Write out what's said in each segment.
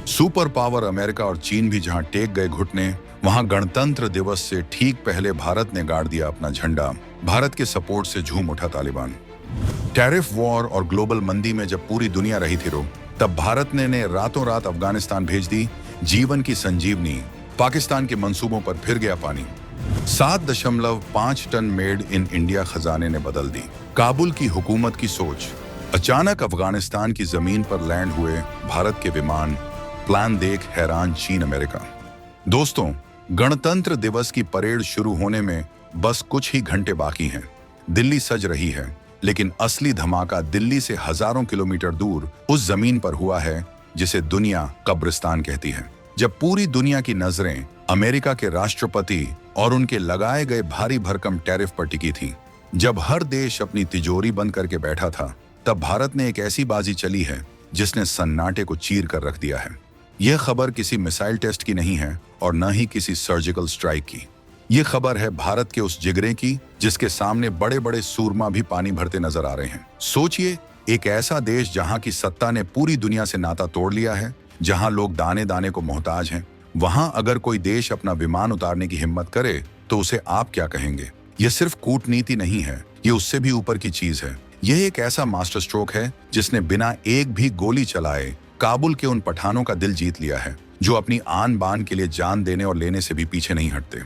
Super power America और चीन भी जहां टेक गए घुटने, वहां गणतंत्र दिवस से ठीक पहले भारत ने गाड़ दिया अपना झंडा। भारत के सपोर्ट से झूम उठा तालिबान। टैरिफ वॉर और ग्लोबल मंदी में जब पूरी दुनिया रही थी रो, तब भारत ने रातों रात अफगानिस्तान भेज दी जीवन की संजीवनी। पाकिस्तान के मंसूबों पर फिर गया पानी। 7.5 टन मेड इन इंडिया खजाने ने बदल दी काबुल की हुकूमत की सोच। अचानक अफगानिस्तान की जमीन पर लैंड हुए भारत के विमान। प्लान देख हैरान चीन अमेरिका। दोस्तों, गणतंत्र दिवस की परेड शुरू होने में बस कुछ ही घंटे बाकी हैं। दिल्ली सज रही है, लेकिन असली धमाका दिल्ली से हजारों किलोमीटर दूर उस जमीन पर हुआ है जिसे दुनिया कब्रिस्तान कहती है। जब पूरी दुनिया की नजरें अमेरिका के राष्ट्रपति और उनके लगाए गए भारी भरकम टैरिफ पर टिकी थी, जब हर देश अपनी तिजोरी बंद करके बैठा था, तब भारत ने एक ऐसी बाजी चली है जिसने सन्नाटे को चीर कर रख दिया है। यह खबर किसी मिसाइल टेस्ट की नहीं है और न ही किसी सर्जिकल स्ट्राइक की। यह खबर है भारत के उस जिगरे की जिसके सामने बड़े बड़े सूरमा भी पानी भरते नजर आ रहे हैं। सोचिए, एक ऐसा देश जहां की सत्ता ने पूरी दुनिया से नाता तोड़ लिया है, जहां लोग दाने दाने को मोहताज हैं, वहां अगर कोई देश अपना विमान उतारने की हिम्मत करे तो उसे आप क्या कहेंगे? यह सिर्फ कूटनीति नहीं है, ये उससे भी ऊपर की चीज है। यह एक ऐसा मास्टर स्ट्रोक है जिसने बिना एक भी गोली चलाए काबुल के उन पठानों का दिल जीत लिया है जो अपनी आन बान के लिए जान देने और लेने से भी पीछे नहीं हटते।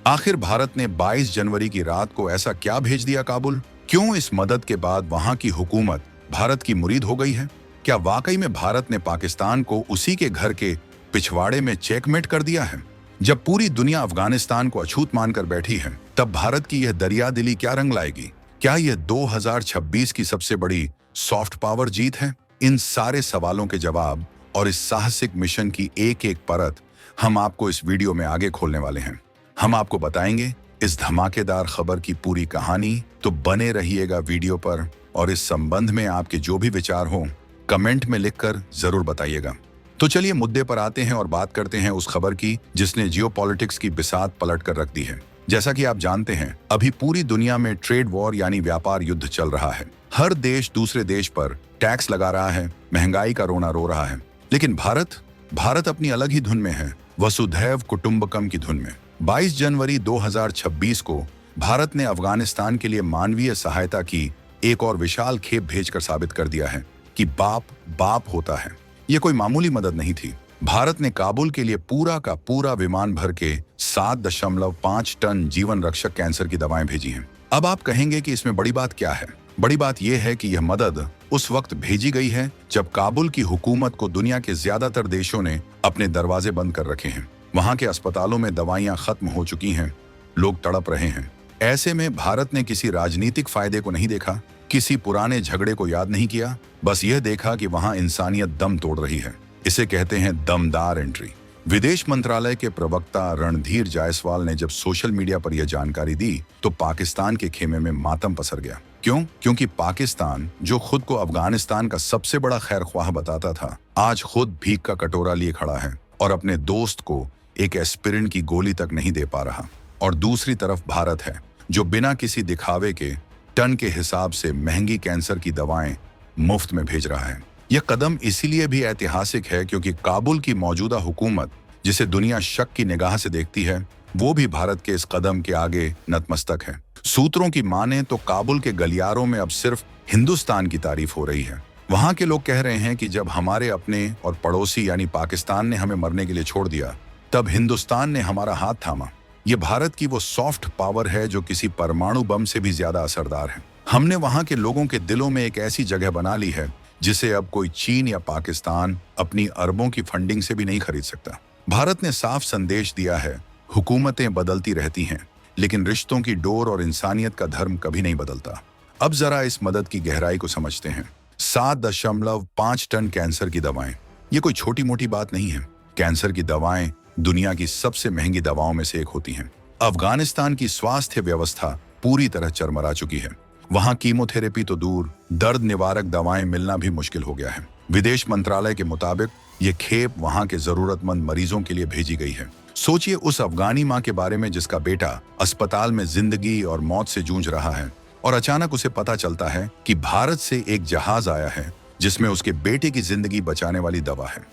आखिर भारत ने 22 जनवरी की रात को ऐसा क्या भेज दिया काबुल? क्यों इस मदद के बाद वहां की हुकूमत भारत की मुरीद हो गई है? क्या वाकई में भारत ने पाकिस्तान को उसी के घर के पिछवाड़े में चेकमेट कर दिया है? जब पूरी दुनिया अफगानिस्तान को अछूत मानकर बैठी है, तब भारत की यह दरियादिली क्या रंग लाएगी? क्या यह 2026 की सबसे बड़ी सॉफ्ट पावर जीत है? इन सारे सवालों के जवाब और इस साहसिक मिशन की एक एक परत हम आपको इस वीडियो में आगे खोलने वाले हैं। हम आपको बताएंगे इस धमाकेदार खबर की पूरी कहानी, तो बने रहिएगा वीडियो पर और इस संबंध में आपके जो भी विचार हो कमेंट में लिखकर जरूर बताइएगा। तो चलिए मुद्दे पर आते हैं और बात करते हैं उस खबर की जिसने जियोपॉलिटिक्स की बिसात पलट कर रख दी है। जैसा कि आप जानते हैं, अभी पूरी दुनिया में ट्रेड वॉर यानी व्यापार युद्ध चल रहा है। हर देश दूसरे देश पर टैक्स लगा रहा है, महंगाई का रोना रो रहा है। लेकिन भारत अपनी अलग ही धुन में है, वसुधैव कुटुंबकम की धुन में। 22 जनवरी 2026 को भारत ने अफगानिस्तान के लिए मानवीय सहायता की एक और विशाल खेप भेजकर साबित कर दिया है कि बाप बाप होता है। यह कोई मामूली मदद नहीं थी। भारत ने काबुल के लिए पूरा का पूरा विमान भर के 7.5 टन जीवन रक्षक कैंसर की दवाएं भेजी हैं। अब आप कहेंगे कि इसमें बड़ी बात क्या है? बड़ी बात यह है कि यह मदद उस वक्त भेजी गई है जब काबुल की हुकूमत को दुनिया के ज्यादातर देशों ने अपने दरवाजे बंद कर रखे हैं। वहां के अस्पतालों में दवाइयां खत्म हो चुकी हैं, लोग तड़प रहे हैं। ऐसे में भारत ने किसी राजनीतिक फायदे को नहीं देखा, किसी पुराने झगड़े को याद नहीं किया, बस यह देखा कि वहां इंसानियत दम तोड़ रही है। इसे कहते हैं दमदार एंट्री। विदेश मंत्रालय के प्रवक्ता रणधीर जायसवाल ने जब सोशल मीडिया पर यह जानकारी दी तो पाकिस्तान के खेमे में मातम पसर गया। क्यों? क्योंकि पाकिस्तान, जो खुद को अफगानिस्तान का सबसे बड़ा खैर ख्वाह बताता था, आज खुद भीख का कटोरा लिए खड़ा है और अपने दोस्त को एक एस्पिरिन की गोली तक नहीं दे पा रहा। और दूसरी तरफ भारत है जो बिना किसी दिखावे के टन के हिसाब से महंगी कैंसर की दवाएं मुफ्त में भेज रहा है। यह कदम इसीलिए भी ऐतिहासिक है क्योंकि काबुल की मौजूदा हुकूमत, जिसे दुनिया शक की निगाह से देखती है, वो भी भारत के इस कदम के आगे नतमस्तक है। सूत्रों की माने तो काबुल के गलियारों में अब सिर्फ हिंदुस्तान की तारीफ हो रही है। वहां के लोग कह रहे हैं कि जब हमारे अपने और पड़ोसी यानी पाकिस्तान ने हमें मरने के लिए छोड़ दिया, तब हिंदुस्तान ने हमारा हाथ थामा। ये भारत की वो सॉफ्ट पावर है जो किसी परमाणु बम से भी ज्यादा असरदार है। हमने वहां के लोगों के दिलों में एक ऐसी जगह बना ली है जिसे अब कोई चीन या पाकिस्तान अपनी अरबों की फंडिंग से भी नहीं खरीद सकता। भारत ने साफ संदेश दिया है, हुकूमतें बदलती रहती हैं, लेकिन रिश्तों की डोर और इंसानियत का धर्म कभी नहीं बदलता। अब जरा इस मदद की गहराई को समझते हैं। 7.5 टन कैंसर की दवाएं, ये कोई छोटी मोटी बात नहीं है। कैंसर की दवाएं दुनिया की सबसे महंगी दवाओं में से एक होती हैं। अफगानिस्तान की स्वास्थ्य व्यवस्था पूरी तरह चरमरा चुकी है। वहां कीमोथेरेपी तो दूर, दर्द निवारक दवाएं मिलना भी मुश्किल हो गया है। विदेश मंत्रालय के मुताबिक ये खेप वहां के जरूरतमंद मरीजों के लिए भेजी गई है। सोचिए उस अफगानी माँ के बारे में जिसका बेटा अस्पताल में जिंदगी और मौत से जूझ रहा है और अचानक उसे पता चलता है कि भारत से एक जहाज आया है जिसमें उसके बेटे की जिंदगी बचाने वाली दवा है।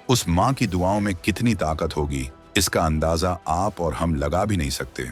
उस माँ की दुआओं में कितनी ताकत होगी, इसका अंदाजा आप और हम लगा भी नहीं सकते।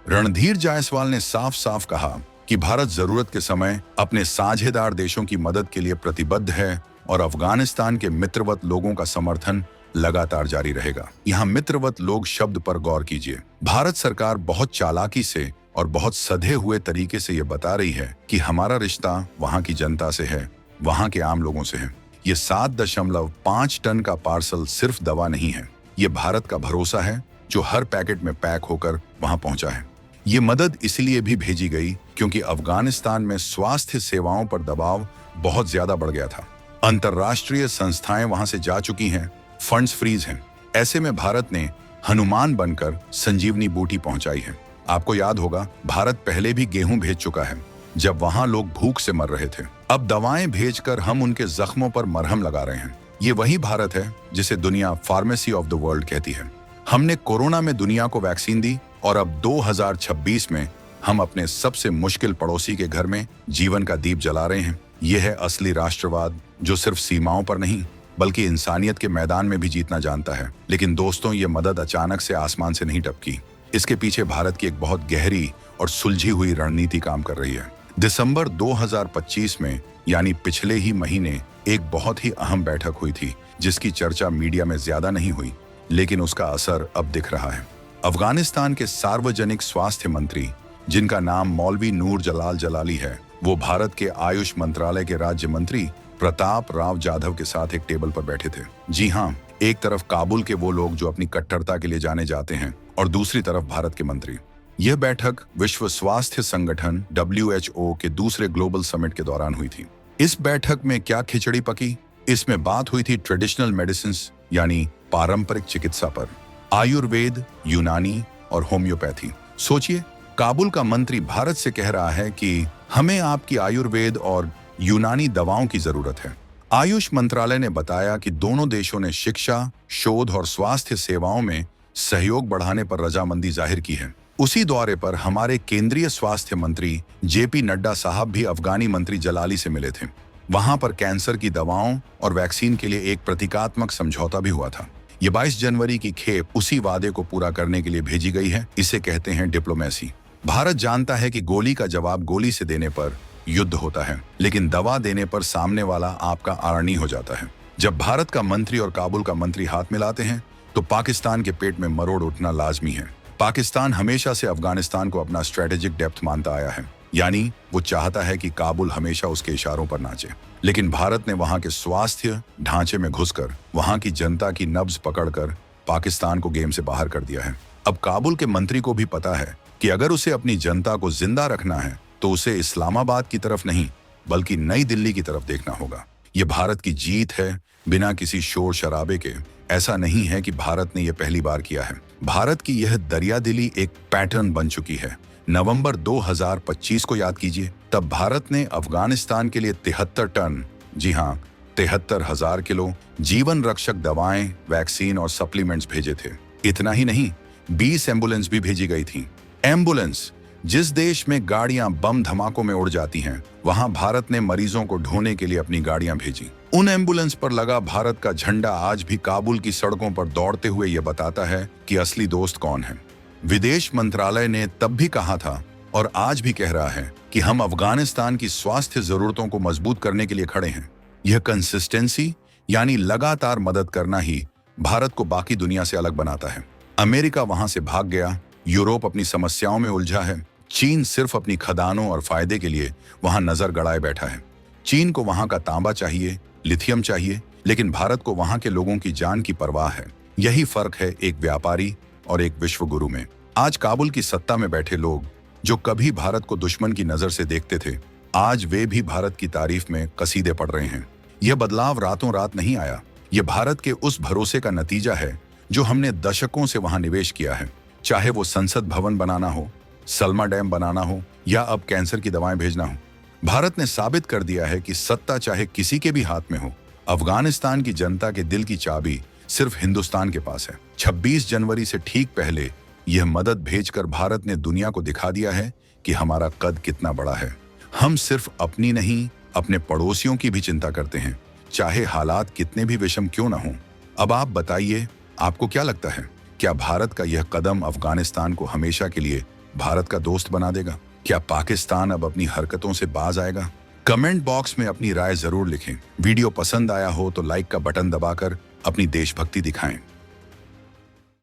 रणधीर जायसवाल ने साफ साफ कहा कि भारत जरूरत के समय अपने साझेदार देशों की मदद के लिए प्रतिबद्ध है और अफगानिस्तान के मित्रवत लोगों का समर्थन लगातार जारी रहेगा। यहाँ मित्रवत लोग शब्द पर गौर कीजिए। भारत सरकार बहुत चालाकी से और बहुत सधे हुए तरीके से ये बता रही है कि हमारा रिश्ता वहाँ की जनता से है, वहाँ के आम लोगों से है। ये 7.5 टन का पार्सल सिर्फ दवा नहीं है, ये भारत का भरोसा है जो हर पैकेट में पैक होकर वहाँ पहुँचा है। ये मदद इसलिए भी भेजी गई क्योंकि अफगानिस्तान में स्वास्थ्य सेवाओं पर दबाव बहुत ज्यादा बढ़ गया था। अंतर्राष्ट्रीय संस्थाएं वहां से जा चुकी हैं, फंड्स फ्रीज हैं। ऐसे में भारत ने हनुमान बनकर संजीवनी बूटी पहुंचाई है। आपको याद होगा, भारत पहले भी गेहूं भेज चुका है जब वहां लोग भूख से मर रहे थे। अब दवाएं भेजकर हम उनके जख्मों पर मरहम लगा रहे हैं। ये वही भारत है जिसे दुनिया फार्मेसी ऑफ द वर्ल्ड कहती है। हमने कोरोना में दुनिया को वैक्सीन दी और अब 2026 में हम अपने सबसे मुश्किल पड़ोसी के घर में जीवन का दीप जला रहे हैं। यह है असली राष्ट्रवाद जो सिर्फ सीमाओं पर नहीं बल्कि इंसानियत के मैदान में भी जीतना जानता है। लेकिन दोस्तों, ये मदद अचानक से आसमान से नहीं टपकी। इसके पीछे भारत की एक बहुत गहरी और सुलझी हुई रणनीति काम कर रही है। दिसंबर 2025 में यानी पिछले ही महीने एक बहुत ही अहम बैठक हुई थी जिसकी चर्चा मीडिया में ज्यादा नहीं हुई, लेकिन उसका असर अब दिख रहा है। अफगानिस्तान के सार्वजनिक स्वास्थ्य मंत्री, जिनका नाम मौलवी नूर जलाल जलाली है, वो भारत के आयुष मंत्रालय के राज्य मंत्री प्रताप राव जाधव के साथ एक टेबल पर बैठे थे। जी हाँ, एक तरफ काबुल के वो लोग जो अपनी कट्टरता के लिए जाने जाते हैं और दूसरी तरफ भारत के मंत्री। यह बैठक विश्व स्वास्थ्य संगठन WHO के दूसरे ग्लोबल समिट के दौरान हुई थी। इस बैठक में क्या खिचड़ी पकी? इसमें बात हुई थी ट्रेडिशनल मेडिसिन यानी पारंपरिक चिकित्सा पर, आयुर्वेद, यूनानी और होम्योपैथी। सोचिए, काबुल का मंत्री भारत से कह रहा है कि हमें आपकी आयुर्वेद और यूनानी दवाओं की जरूरत है। आयुष मंत्रालय ने बताया कि दोनों देशों ने शिक्षा, शोध और स्वास्थ्य सेवाओं में सहयोग बढ़ाने पर रजामंदी जाहिर की है। उसी दौरे पर हमारे केंद्रीय स्वास्थ्य मंत्री JP नड्डा साहब भी अफगानी मंत्री जलाली से मिले थे। वहां पर कैंसर की दवाओं और वैक्सीन के लिए एक प्रतीकात्मक समझौता भी हुआ था। ये 22 जनवरी की खेप उसी वादे को पूरा करने के लिए भेजी गई है। इसे कहते हैं डिप्लोमेसी। भारत जानता है कि गोली का जवाब गोली से देने पर युद्ध होता है, लेकिन दवा देने पर सामने वाला आपका आरणी हो जाता है। जब भारत का मंत्री और काबुल का मंत्री हाथ मिलाते हैं तो पाकिस्तान के पेट में मरोड़ उठना लाजमी है। पाकिस्तान हमेशा से अफगानिस्तान को अपना स्ट्रेटेजिक डेप्थ मानता आया है, यानी वो चाहता है कि काबुल हमेशा उसके इशारों पर नाचे। लेकिन भारत ने वहां के स्वास्थ्य ढांचे में घुसकर वहां की जनता की नब्ज पकड़कर पाकिस्तान को गेम से बाहर कर दिया है। अब काबुल के मंत्री को भी पता है कि अगर उसे अपनी जनता को जिंदा रखना है तो उसे इस्लामाबाद की तरफ नहीं बल्कि नई दिल्ली की तरफ देखना होगा। ये भारत की जीत है, बिना किसी शोर शराबे के। ऐसा नहीं है कि भारत ने यह पहली बार किया है। भारत की यह दरियादिली एक पैटर्न बन चुकी है। नवंबर 2025 को याद कीजिए, तब भारत ने अफगानिस्तान के लिए 73 टन, जी हाँ 73,000 किलो जीवन रक्षक दवाएं, वैक्सीन और सप्लीमेंट्स भेजे थे। इतना ही नहीं, 20 एम्बुलेंस भी भेजी गई थी। एम्बुलेंस, जिस देश में गाड़ियां बम धमाकों में उड़ जाती हैं, वहां भारत ने मरीजों को ढोने के लिए अपनी गाड़ियां भेजी। उन एम्बुलेंस पर लगा भारत का झंडा आज भी काबुल की सड़कों पर दौड़ते हुए यह बताता है कि असली दोस्त कौन है। विदेश मंत्रालय ने तब भी कहा था और आज भी कह रहा है कि हम अफगानिस्तान की स्वास्थ्य जरूरतों को मजबूत करने के लिए खड़े हैं। यह कंसिस्टेंसी यानी लगातार मदद करना ही भारत को बाकी दुनिया से अलग बनाता है। अमेरिका वहां से भाग गया, यूरोप अपनी समस्याओं में उलझा है, चीन सिर्फ अपनी खदानों और फायदे के लिए वहां नजर गड़ाए बैठा है। चीन को वहां का तांबा चाहिए, लिथियम चाहिए, लेकिन भारत को वहां के लोगों की जान की परवाह है। यही फर्क है एक व्यापारी और एक विश्वगुरु में। आज काबुल की सत्ता में बैठे लोग जो कभी भारत को दुश्मन की नजर से देखते थे, आज वे भी भारत की तारीफ में कसीदे पढ़ रहे हैं। यह बदलाव रातों रात नहीं आया। यह भारत के उस भरोसे का नतीजा है जो हमने दशकों से वहां निवेश किया है। चाहे वो संसद भवन बनाना हो, सलमा डैम बनाना हो या अब कैंसर की दवाएं भेजना हो, भारत ने साबित कर दिया है कि सत्ता चाहे किसी के भी हाथ में हो, अफगानिस्तान की जनता के दिल की चाबी सिर्फ हिंदुस्तान के पास है। 26 जनवरी से ठीक पहले यह मदद भेजकर भारत ने दुनिया को दिखा दिया है कि हमारा कद कितना बड़ा है। हम सिर्फ अपनी नहीं, अपने पड़ोसियों की भी चिंता करते हैं, चाहे हालात कितने भी विषम क्यों न हों। अब आप बताइए, आपको क्या लगता है? क्या भारत का यह कदम अफगानिस्तान को हमेशा के लिए भारत का दोस्त बना देगा? क्या पाकिस्तान अब अपनी हरकतों से बाज आएगा? कमेंट बॉक्स में अपनी राय जरूर लिखें। वीडियो पसंद आया हो तो लाइक का बटन दबाकर अपनी देशभक्ति दिखाएं।